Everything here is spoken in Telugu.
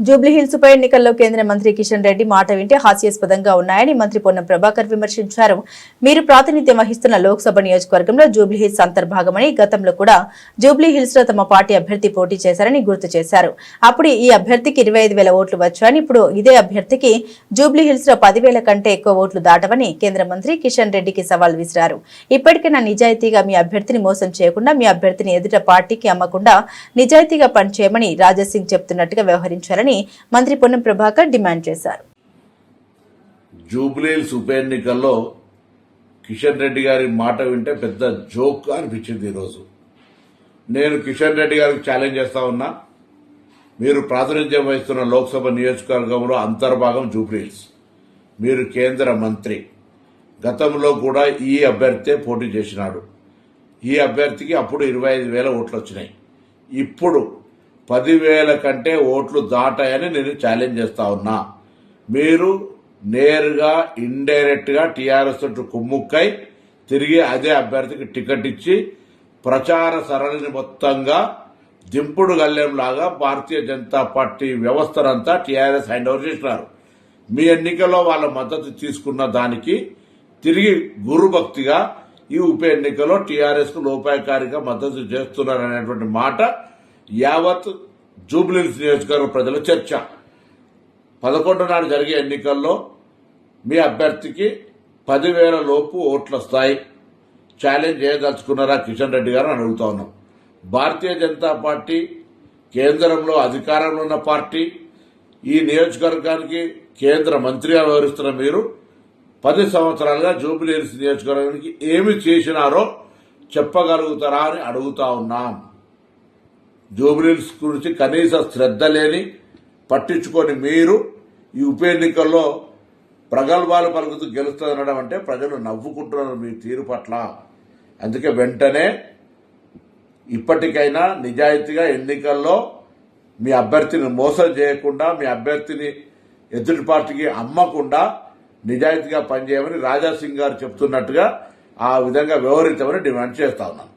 జూబ్లీహిల్స్ ఉప ఎన్నికల్లో కేంద్ర మంత్రి కిషన్ రెడ్డి మాట వింటే హాస్యాస్పదంగా ఉన్నాయని మంత్రి పొన్నం ప్రభాకర్ విమర్శించారు. మీరు ప్రాతినిధ్యం వహిస్తున్న లోక్సభ నియోజకవర్గంలో జూబ్లీహిల్స్ అంతర్భాగమని, గతంలో కూడా జూబ్లీహిల్స్ లో తమ పార్టీ అభ్యర్థి పోటీ చేశారని గుర్తు చేశారు. అప్పుడు ఈ అభ్యర్థికి 25,000 ఓట్లు వచ్చాయని, ఇప్పుడు ఇదే అభ్యర్థికి జూబ్లీహిల్స్ లో 10,000 కంటే ఎక్కువ ఓట్లు దాటవని కేంద్ర మంత్రి కిషన్ రెడ్డికి సవాల్ విసిరారు. ఇప్పటికైనా నిజాయితీగా మీ అభ్యర్థిని మోసం చేయకుండా, మీ అభ్యర్థిని ఎదుట పార్టీకి అమ్మకుండా నిజాయితీగా పనిచేయమని రాజాసింగ్ చెప్తున్నట్టుగా వ్యవహరించారని మంత్రి పొన్నం ప్రభాకర్ డిమాండ్ చేశారు. జూబ్లీహిల్స్ ఉప ఎన్నికల్లో కిషన్ రెడ్డి గారి మాట వింటే పెద్ద జోక్ అనిపించింది. ఈరోజు నేను కిషన్ రెడ్డి గారికి ఛాలెంజ్ చేస్తా ఉన్నా. మీరు ప్రాతినిధ్యం వహిస్తున్న లోక్సభ నియోజకవర్గంలో అంతర్భాగం జూబ్లీహిల్స్, మీరు కేంద్ర మంత్రి, గతంలో కూడా ఈ అభ్యర్థి పోటీ చేసినాడు. ఈ అభ్యర్థికి అప్పుడు 25,000 ఓట్లు వచ్చినాయి. ఇప్పుడు 10,000 కంటే ఓట్లు దాటాయని నేను ఛాలెంజ్ చేస్తా ఉన్నా. మీరు నేరుగా ఇండైరెక్ట్ గా టీఆర్ఎస్ తోటి కుమ్ముక్కై తిరిగి అదే అభ్యర్థికి టికెట్ ఇచ్చి ప్రచార సరళిని మొత్తంగా దింపుడు గల్లెంలాగా భారతీయ జనతా పార్టీ వ్యవస్థనంతా టీఆర్ఎస్ హ్యాండ్ ఓవర్ చేసినారు. మీ ఎన్నికల్లో వాళ్ళ మద్దతు తీసుకున్న దానికి తిరిగి గురుభక్తిగా ఈ ఉప ఎన్నికల్లో టీఆర్ఎస్ కు లోపాయకారిగా మద్దతు చేస్తున్నారనేటువంటి మాట యావత్ జూబ్లీహిల్స్ నియోజకవర్గ ప్రజల చర్చ. 11 నాడు జరిగే ఎన్నికల్లో మీ అభ్యర్థికి 10,000 లోపు ఓట్లు వస్తాయి. ఛాలెంజ్ చేయదలుచుకున్నారా కిషన్ రెడ్డి గారు అని అడుగుతా ఉన్నాం. భారతీయ జనతా పార్టీ కేంద్రంలో అధికారంలో ఉన్న పార్టీ, ఈ నియోజకవర్గానికి కేంద్ర మంత్రిగా వ్యవహరిస్తున్న మీరు 10 సంవత్సరాలుగా జూబ్లీహిల్స్ నియోజకవర్గానికి ఏమి చేసినారో చెప్పగలుగుతారా అని అడుగుతా ఉన్నాం. జూబ్లీహిల్స్ గురించి కనీస శ్రద్ధ లేని, పట్టించుకొని మీరు ఈ ఉప ఎన్నికల్లో ప్రగల్భాలు పలుకుతూ గెలుస్తుందనడం అంటే ప్రజలు నవ్వుకుంటున్నారు మీ తీరు పట్ల. అందుకే వెంటనే ఇప్పటికైనా నిజాయితీగా ఎన్నికల్లో మీ అభ్యర్థిని మోసం చేయకుండా, మీ అభ్యర్థిని ఎదుటి పార్టీకి అమ్మకుండా నిజాయితీగా పనిచేయమని రాజాసింగ్ గారు చెప్తున్నట్టుగా ఆ విధంగా వ్యవహరించమని డిమాండ్ చేస్తా ఉన్నాను.